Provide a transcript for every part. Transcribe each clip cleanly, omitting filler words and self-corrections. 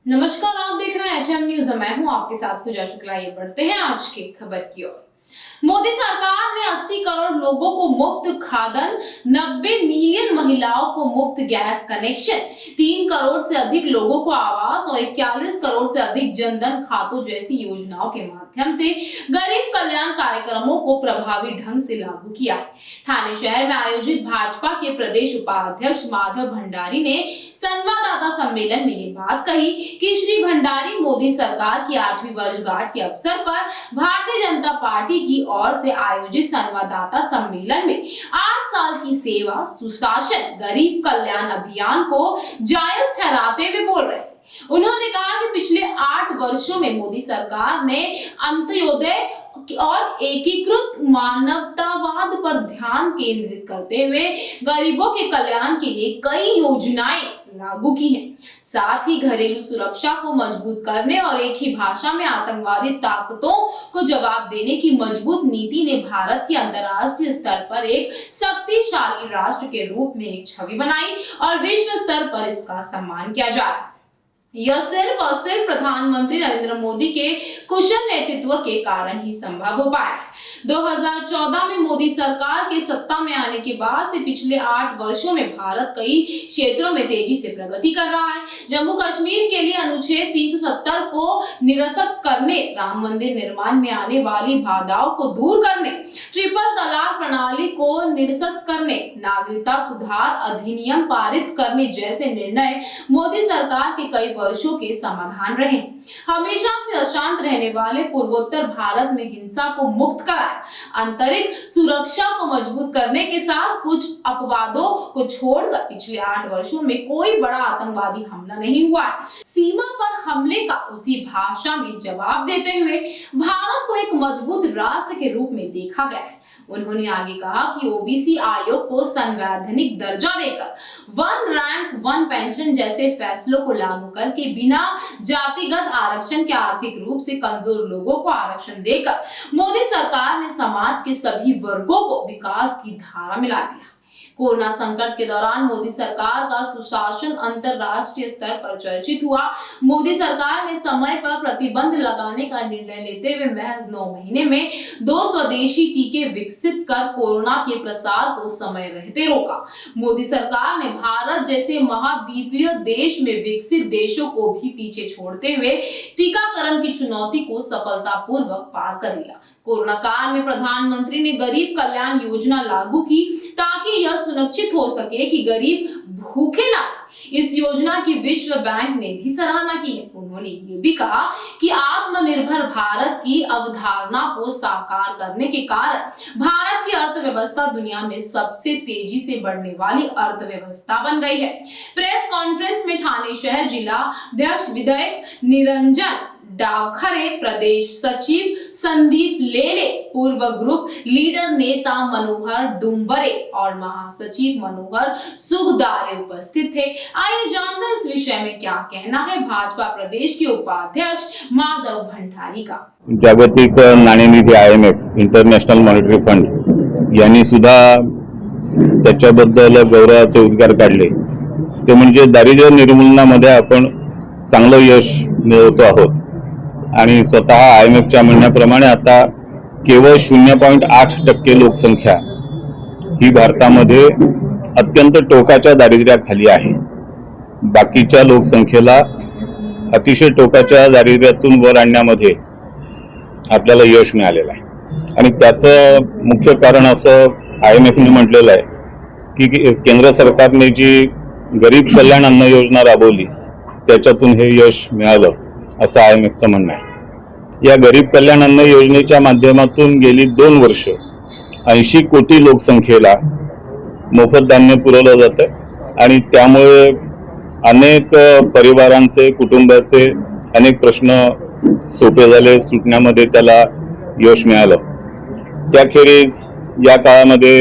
नमस्कार, आप देख रहे हैं एचएम न्यूज। मैं हूं आपके साथ पूजा शुक्ला। ये बढ़ते हैं आज की खबर की ओर। मोदी सरकार ने 80 करोड़ लोगों को मुफ्त खाद्यान्न, 90 मिलियन महिलाओं को मुफ्त गैस कनेक्शन, 3 करोड़ से अधिक लोगों को आवास और 41 करोड़ से अधिक जनधन खातों जैसी योजनाओं के माध्यम से गरीब कल्याण कार्यक्रमों को प्रभावी ढंग से लागू किया है। ठाणे शहर में आयोजित भाजपा के प्रदेश उपाध्यक्ष माधव भंडारी ने संवाददाता सम्मेलन में ये बात कही कि श्री भंडारी मोदी सरकार की 8वीं वर्षगांठ के अवसर पर भारतीय जनता पार्टी की ओर से आयोजित संवाददाता सम्मेलन में 8 साल की सेवा, सुशासन, गरीब कल्याण अभियान को जायज ठहराते हुए बोल रहे थे। उन्होंने कहा कि पिछले 8 वर्षों में मोदी सरकार ने अंत्योदय और एकीकृत मानवतावाद पर ध्यान केंद्रित करते हुए गरीबों के कल्याण के लिए कई योजनाएं लागू की हैं। साथ ही घरेलू सुरक्षा को मजबूत करने और एक ही भाषा में आतंकवादी ताकतों को जवाब देने की मजबूत नीति ने भारत की अंतर्राष्ट्रीय स्तर पर एक शक्तिशाली राष्ट्र के रूप में एक छवि बनाई और विश्व स्तर पर इसका सम्मान किया जा रहा है। यह सिर्फ और सिर्फ प्रधानमंत्री नरेंद्र मोदी के कुशल नेतृत्व के कारण ही संभव हो पाया है। 2014 में मोदी सरकार के सत्ता में आने के बाद से पिछले 8 वर्षों में भारत कई क्षेत्रों में तेजी से प्रगति कर रहा है। जम्मू कश्मीर के लिए अनुच्छेद 370 को निरस्त करने, राम मंदिर निर्माण में आने वाली बाधाओं को दूर करने, ट्रिपल तलाक प्रणाली को निरस्त करने, नागरिकता सुधार अधिनियम पारित करने जैसे निर्णय मोदी सरकार के कई वर्षों के समाधान रहे। हमेशा से अशांत रहने वाले पूर्वोत्तर भारत में हिंसा को मुक्त कराया, आंतरिक सुरक्षा को मजबूत करने के साथ कुछ अपवादों को छोड़कर पिछले 8 वर्षों में कोई बड़ा आतंकवादी हमला नहीं हुआ है। सीमा पर हमले का उसी भाषा में जवाब देते हुए भारत को एक मजबूत राष्ट्र के रूप में देखा गया है। उन्होंने आगे कहा कि ओबीसी आयोग को संवैधानिक दर्जा देकर 1 रैंक 1 पेंशन जैसे फैसलों को लागू करके बिना जातिगत आरक्षण के आर्थिक रूप से कमजोर लोगों को आरक्षण देकर मोदी सरकार ने समाज के सभी वर्गों को विकास की धारा में ला दिया। कोरोना संकट के दौरान मोदी सरकार का सुशासन अंतरराष्ट्रीय स्तर पर चर्चित हुआ। मोदी सरकार ने समय पर प्रतिबंध लगाने का निर्णय लेते हुए महज 9 महीने में 2 स्वदेशी टीके विकसित कर कोरोना के प्रसार को समय रहते रोका। मोदी सरकार ने भारत जैसे महाद्वीपीय देश में विकसित देशों को भी पीछे छोड़ते हुए टीकाकरण की चुनौती को सफलतापूर्वक पार कर लिया। कोरोना काल में प्रधानमंत्री ने गरीब कल्याण योजना लागू की ताकि यह सुनिश्चित हो सके कि गरीब भूखे ना। इस योजना की विश्व बैंक ने भी सराहना की है। उन्होंने ये भी कहा कि आत्मनिर्भर भारत की अवधारणा को साकार करने के कारण भारत की अर्थव्यवस्था दुनिया में सबसे तेजी से बढ़ने वाली अर्थव्यवस्था बन गई है। प्रेस कॉन्फ्रेंस में ठाणे शहर जिला अध्यक्ष विधायक निरंजन डावखरे, प्रदेश सचिव संदीप लेले, पूर्व ग्रुप लीडर नेता मनोहर डुम्बरे और महासचिव मनोहर सुखदारे उपस्थित थे। आइए जानते हैं इस विषय में क्या कहना है भाजपा प्रदेश के उपाध्यक्ष माधव भंडारी का। जागतिक नाणेनिधी IMF, इंटरनॅशनल मॉनिटरी फंड यांनी सुद्धा त्याच्याबद्दल गौरवाचे उद्गार काढले। ते म्हणजे दारिद्र्य निर्मूलनामध्ये आपण चांगलं यश मिळवतो आहोत आणि स्वतः IMFच्या म्हणण्याप्रमाणे आता केवळ 0.8% लोकसंख्या ही भारतामध्ये अत्यंत टोकाच्या दारिद्र्याखाली आहे। बाकीच्या लोकसंख्येला अतिशय टोकाच्या दारिद्र्यातून वर आणण्यामध्ये आपल्याला यश मिळालेलं आहे आणि त्याचं मुख्य कारण असं IMFने म्हटलेलं आहे की केंद्र सरकारने जी गरीब कल्याण अन्न योजना राबवली त्याच्यातून हे यश मिळालं असं IMFचं म्हणणं आहे। या गरीब कल्याण अन्न योजनेच्या माध्यमातून गेली 2 वर्ष 80 कोटी लोकसंख्येला मोफत धान्य पुरवलं जातं आणि त्यामुळे अनेक परिवारांचे, कुटुंबाचे अनेक प्रश्न सोपे झाले, सुटण्यामध्ये त्याला यश मिळालं। त्याखेरीज या काळामध्ये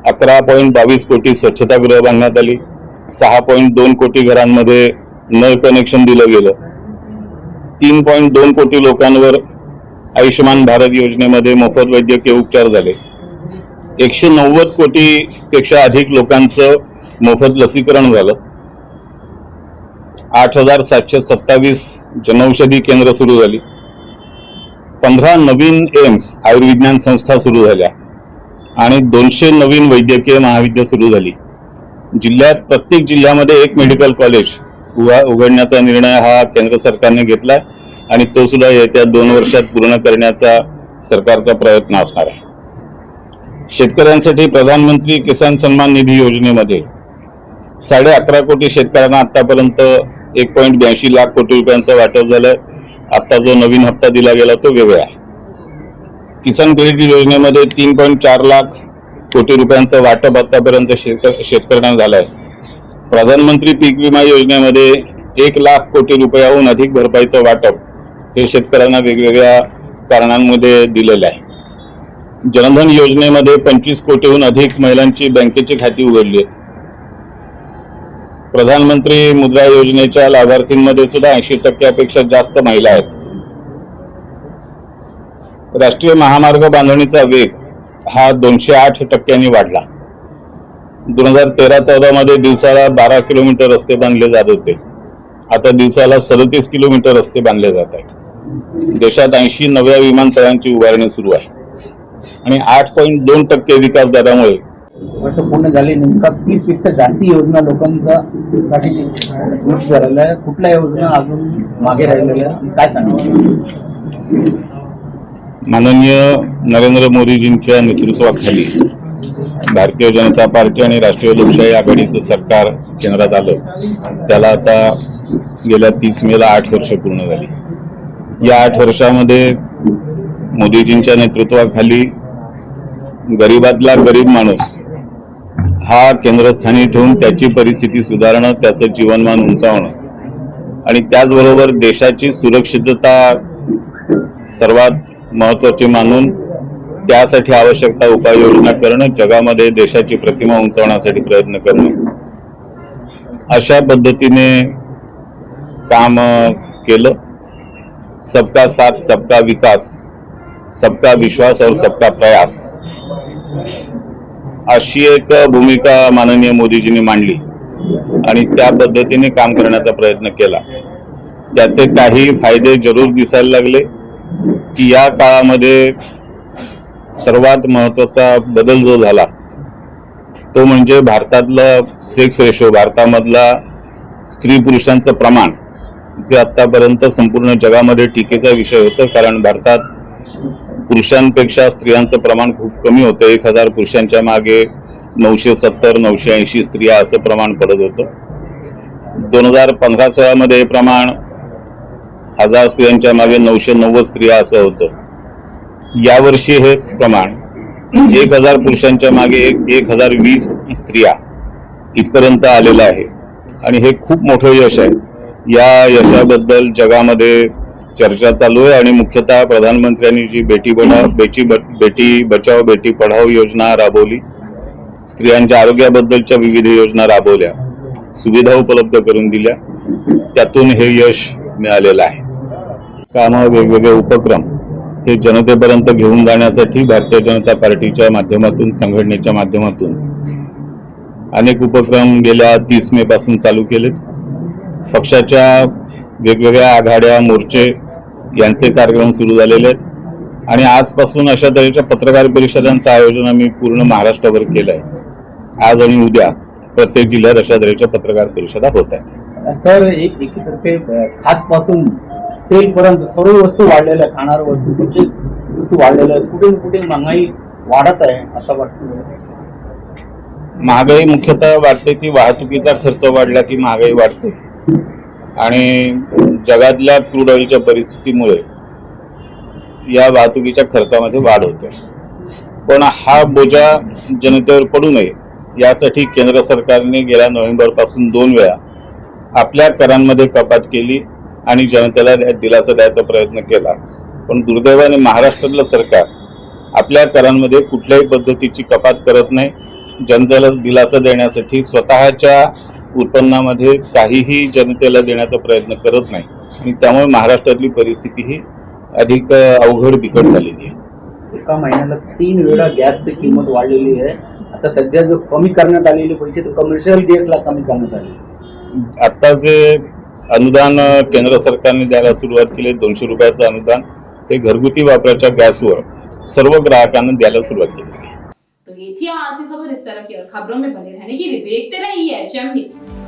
11.22 कोटी स्वच्छतागृह बांधण्यात आली, 6.2 कोटी घरांमध्ये नळ कनेक्शन दिलं गेलं, 3.2 कोटी लोकांवर आयुष्यमान भारत योजनेमध्ये मोफत वैद्यकीय उपचार झाले, 190 कोटी पेक्षा अधिक लोकांचं मोफत लसीकरण झालं 8,727 जनौषधी केंद्र सुरू झाली, 15 नवीन एम्स आयुर्विज्ञान संस्था सुरू झाल्या आणि 200 नवीन वैद्यकीय महाविद्यालय सुरू झाली. जिल्ह्यात प्रत्येक जिल्ह्यामध्ये एक मेडिकल कॉलेज उघडण्याचा निर्णय हा केंद्र सरकारने घेतला आणि तो सुद्धा येत्या 2 वर्षात पूर्ण करण्याचा सरकारचा प्रयत्न असणार आहे. शेतकऱ्यांसाठी प्रधानमंत्री किसान सन्मान निधी योजनेमध्ये 11.5 कोटी शेतकऱ्यांना आतापर्यंत 1.82 लाख कोटी रुपयांचं वाटप झालंय. आता जो नवीन हप्ता दिला गेला तो वेगळा आहे. किसान क्रेडिट योजनेमध्ये 3.4 लाख कोटी रुपयांचं वाटप आतापर्यंत शेतकऱ्यांना झालंय. प्रधानमंत्री पीक विमा योजनेमध्ये 1 लाख कोटी रुपयाहून अधिक भरपाईचं वाटप हे शेतकऱ्यांना वेगवेगळ्या कारणांमध्ये दिलेलं आहे. जनधन योजनेमध्ये 25 कोटीहून अधिक महिलांची बँकेची खाती उघडली आहेत. प्रधानमंत्री मुद्रा योजनेच्या लाभार्थींमध्ये सुद्धा 80% जास्त महिला आहेत. राष्ट्रीय महामार्ग बांधणीचा वेग हा 208% वाढला. 2013-14 मध्ये दिवसाला 12 किलोमीटर रस्ते बांधले जात होते, आता दिवसाला 37 किलोमीटर रस्ते बांधले जात आहेत. देशात 80 नव्या विमानतळांची उभारणी सुरू आहे आणि 8.2% विकास दरामुळे वर्ष पूर्ण झाले. नेमका 30 पेक्षा जास्त योजना लोकांसाठी सुरू झालेल्या आहे. कुठल्या योजना अजून मागे राहिलेल्या काय सांगा? माननीय नरेंद्र मोदीजींच्या नेतृत्वाखाली भारतीय जनता पार्टी आणि राष्ट्रीय लोकशाही आघाडीचं सरकार केंद्रात आलं. त्याला आता गेल्या 30 मेला 8 वर्ष पूर्ण झाली. या 8 वर्षामध्ये मोदीजींच्या नेतृत्वाखाली गरीबातला गरीब माणूस हा केंद्रस्थानी ठेवून त्याची परिस्थिती सुधारणं, त्याचं जीवनमान उंचावणं आणि त्याचबरोबर देशाची सुरक्षितता सर्वात महत्त्वाची मानून त्यासाठी आवश्यकता उपाययोजना करणं, जगामध्ये देशाची प्रतिमा उंचावण्यासाठी प्रयत्न करणं, अशा पद्धतीने काम केलं. सबका साथ सबका विकास, सबका विश्वास और सबका प्रयास अशी एक भूमिका माननीय मोदीजींनी मांडली आणि त्या पद्धतीने काम करण्याचा प्रयत्न केला. त्याचे काही फायदे जरूर दिसायला लागले की या काळामध्ये सर्वात महत्त्वाचा बदल जो झाला तो म्हणजे भारतातलं सेक्स रेशो, भारतामधला स्त्री पुरुषांचं प्रमाण जे आतापर्यंत संपूर्ण जगामध्ये टीकेचा विषय होतं, कारण भारतात पुरुषांपेक्षा स्त्रियांचं प्रमाण खूप कमी होतं. 1000 पुरुषांच्या मागे 970-980 स्त्रिया असं प्रमाण पडत होतं. 2015-16 मध्ये हे प्रमाण 1000 स्त्रियांच्या मागे 990 स्त्रिया असं होतं. यावर्षी हेच प्रमाण 1000 पुरुषांच्या मागे 1020 स्त्रिया इथपर्यंत आलेलं आहे आणि हे खूप मोठं यश आहे. या यशाबद्दल जगामध्ये चर्चा चालू आहे आणि मुख्यतः प्रधानमंत्र्यांनी जी बेटी बचाओ बेटी पढाओ योजना राबवली, स्त्रियांच्या आरोग्याबद्दलच्या विविध योजना राबवल्या, सुविधा उपलब्ध करून दिल्या, त्यातून हे यश मिळालेलं आहे. कामं, वेगवेगळे उपक्रम हे जनतेपर्यंत घेऊन जाण्यासाठी भारतीय जनता पार्टीच्या माध्यमातून, संघटनेच्या माध्यमातून अनेक उपक्रम गेल्या 30 मे पासून चालू केलेत. पक्षाच्या वेगवेगळ्या आघाड्या, मोर्चे यांचे कार्यक्रम सुरू झालेले आहेत आणि आजपासून अशा तऱ्हेच्या पत्रकार परिषदांचं आयोजन आम्ही पूर्ण महाराष्ट्राभर केलं आहे. आज आणि उद्या प्रत्येक जिल्ह्यात अशा तऱ्हेच्या पत्रकार परिषदा होत आहेत. सर, एकीतर्फे खातपासून तेलपर्यंत सर्व वस्तू वाढलेल्या, खाणाऱ्या वस्तू प्रत्येक वस्तू वाढलेल्या, कुठे कुठे महागाई वाढत आहे असं वाटतं. महागाई मुख्यतः वाढते ती वाहतुकीचा खर्च वाढला की महागाई वाढते आणि जगातल्या क्रूड ऑइलच्या परिस्थितीमुळे या वाहतुकीच्या खर्चामध्ये वाढ होते. पण हा बोजा जनतेवर पडू नये यासाठी केंद्र सरकारने गेल्या नोव्हेंबरपासून 2 वेळा आपल्या करांमध्ये कपात केली आणि जनतेला दिलासा द्यायचा प्रयत्न केला. पण दुर्दैवाने महाराष्ट्रातलं सरकार आपल्या करांमध्ये कुठल्याही पद्धतीची कपात करत नाही. जनतेला दिलासा देण्यासाठी स्वतःच्या उत्पन्नामध्ये काहीही जनतेला देण्याचा प्रयत्न करत नाही आणि त्यामुळे महाराष्ट्रातली परिस्थिती ही अधिक अवघड बिकट झालेली आहे. एका महिन्याला 3 वेळा गॅसची किंमत वाढलेली आहे. आता सध्या जो कमी करण्यात आलेले पैसे तर कमर्शियल गॅसला कमी करण्यात आले. आता जे अनुदान केंद्र सरकारने द्यायला सुरुवात केली. 200 रुपयाचं अनुदान हे घरगुती वापराच्या गॅसवर सर्व ग्राहकांना द्यायला सुरुवात केली. तो ये थी आज की खबर. इस तरह की और खबरों में बने रहने के लिए देखते रहिए HM न्यूज़.